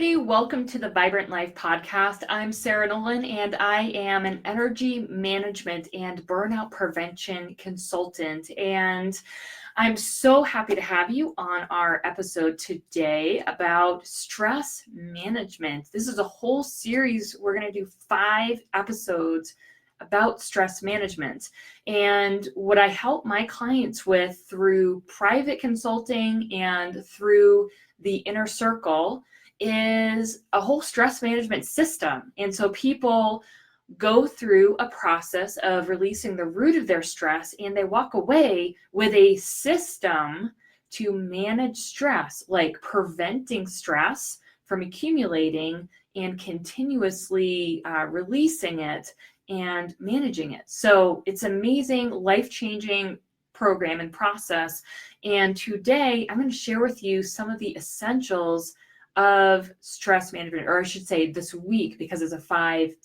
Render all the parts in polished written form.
everybody. Welcome to the Vibrant Life podcast. I'm Sarah Nolan, and I am an energy management and burnout prevention consultant. And I'm so happy to have you on our episode today about stress management. This is a whole series. We're going to do 5 episodes about stress management. And what I help my clients with through private consulting and through the inner circle is a whole stress management system. And so people go through a process of releasing the root of their stress, and they walk away with a system to manage stress, like preventing stress from accumulating and continuously releasing it and managing it. So it's amazing, life-changing program and process. And today I'm going to share with you some of the essentials of stress management, or I should say this week, because it's a 5-session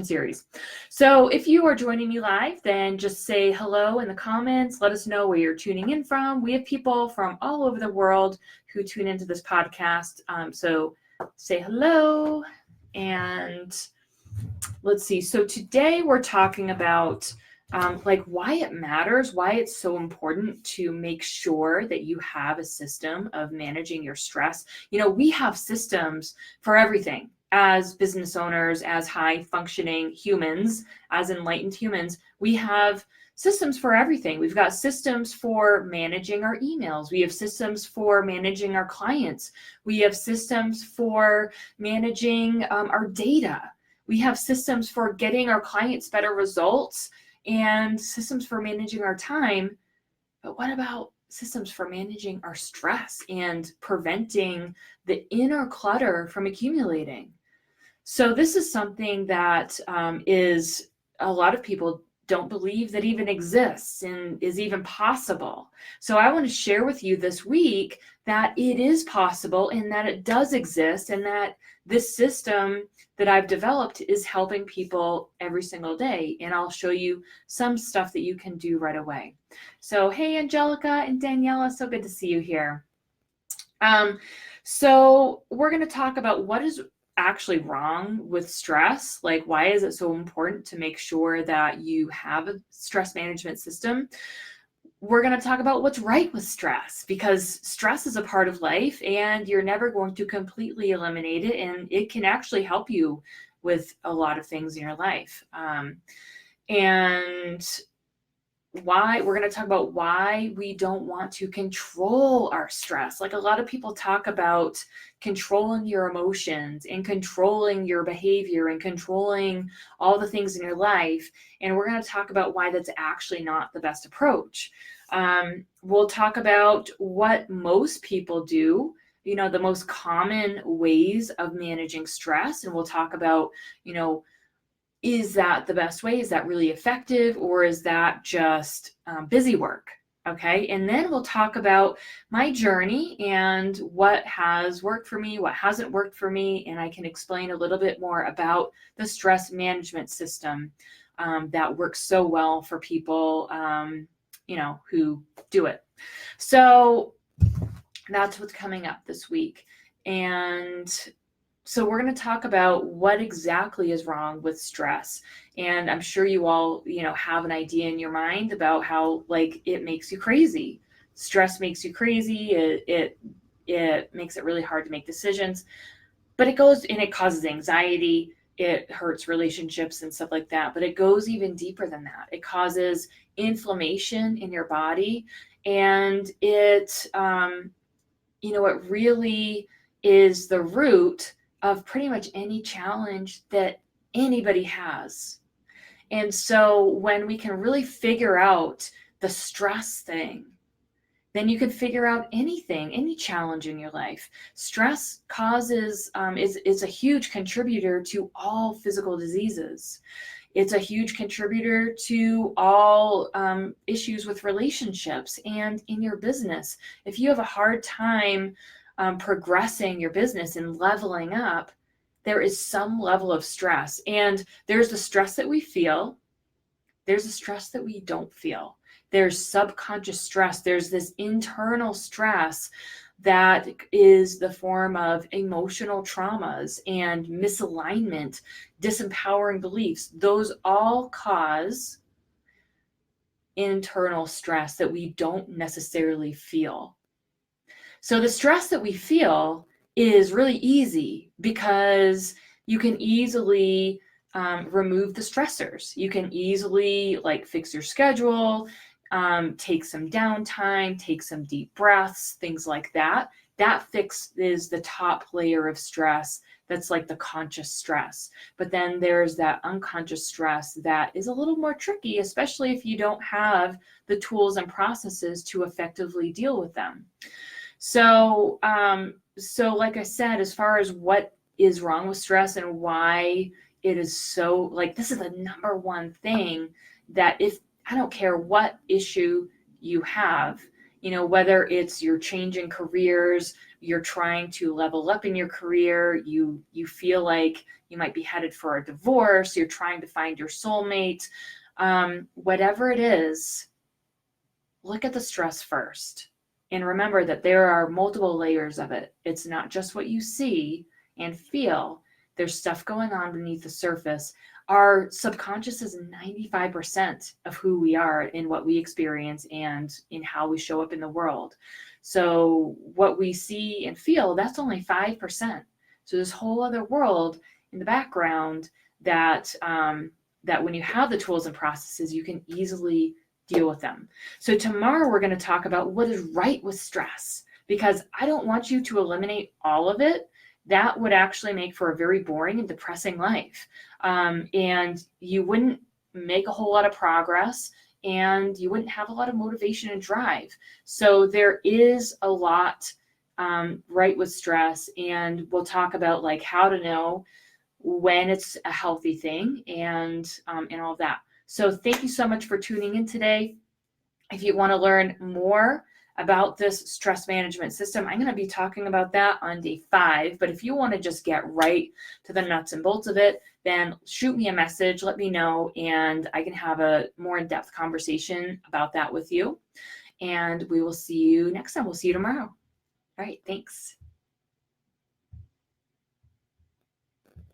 series. So if you are joining me live, then just say hello in the comments. Let us know where you're tuning in from. We have people from all over the world who tune into this podcast. So say hello, and let's see. So today we're talking about why it matters, why it's so important to make sure that you have a system of managing your stress. You know, we have systems for everything. As business owners, as high functioning humans, as enlightened humans, we have systems for everything. We've got systems for managing our emails. We have systems for managing our clients. We have systems for managing our data. We have systems for getting our clients better results and systems for managing our time. But what about systems for managing our stress and preventing the inner clutter from accumulating? So this is something that is a lot of people don't believe that even exists and is even possible. So I want to share with you this week that it is possible and that it does exist, and that this system that I've developed is helping people every single day. And I'll show you some stuff that you can do right away. So hey, Angelica and Daniela, so good to see you here. So we're going to talk about what is actually wrong with stress. Like, why is it so important to make sure that you have a stress management system? We're going to talk about what's right with stress, because stress is a part of life and you're never going to completely eliminate it. And it can actually help you with a lot of things in your life. And why we're going to talk about why we don't want to control our stress. Like, a lot of people talk about controlling your emotions and controlling your behavior and controlling all the things in your life. And we're going to talk about why that's actually not the best approach. We'll talk about what most people do, you know, the most common ways of managing stress. And we'll talk about, you know, is that the best way? Is that really effective? Or is that just busy work? Okay. And then we'll talk about my journey and what has worked for me, what hasn't worked for me. And I can explain a little bit more about the stress management system that works so well for people, you know, who do it. So that's what's coming up this week. And so we're going to talk about what exactly is wrong with stress. And I'm sure you all, you know, have an idea in your mind about how, like, it makes you crazy. Stress makes you crazy. It makes it really hard to make decisions, but it goes and it causes anxiety. It hurts relationships and stuff like that, but it goes even deeper than that. It causes inflammation in your body, and it, you know, it really is the root of pretty much any challenge that anybody has. And so when we can really figure out the stress thing, then you can figure out anything, any challenge in your life. Stress causes, is a huge contributor to all physical diseases. It's a huge contributor to all issues with relationships and in your business. If you have a hard time progressing your business and leveling up, there is some level of stress. And there's the stress that we feel. There's the stress that we don't feel. There's subconscious stress. There's this internal stress that is the form of emotional traumas and misalignment, disempowering beliefs. Those all cause internal stress that we don't necessarily feel. So the stress that we feel is really easy because you can easily remove the stressors. You can easily like fix your schedule, take some downtime, take some deep breaths, things like that. That fixes the top layer of stress. That's like the conscious stress. But then there's that unconscious stress that is a little more tricky, especially if you don't have the tools and processes to effectively deal with them. So like I said, as far as what is wrong with stress and why it is so, like, this is the number one thing that, if I don't care what issue you have, you know, whether it's you're changing careers, you're trying to level up in your career, you feel like you might be headed for a divorce, you're trying to find your soulmate, whatever it is, look at the stress first. And remember that there are multiple layers of it. It's not just what you see and feel. There's stuff going on beneath the surface. Our subconscious is 95% of who we are in what we experience and in how we show up in the world. So what we see and feel, that's only 5%. So this whole other world in the background that when you have the tools and processes, you can easily deal with them. So tomorrow we're going to talk about what is right with stress, because I don't want you to eliminate all of it. That would actually make for a very boring and depressing life. And you wouldn't make a whole lot of progress, and you wouldn't have a lot of motivation and drive. So there is a lot right with stress, and we'll talk about like how to know when it's a healthy thing and all of that. So thank you so much for tuning in today. If you want to learn more about this stress management system, I'm going to be talking about that on day 5. But if you want to just get right to the nuts and bolts of it, then shoot me a message, let me know, and I can have a more in-depth conversation about that with you. And we will see you next time. We'll see you tomorrow. All right, thanks.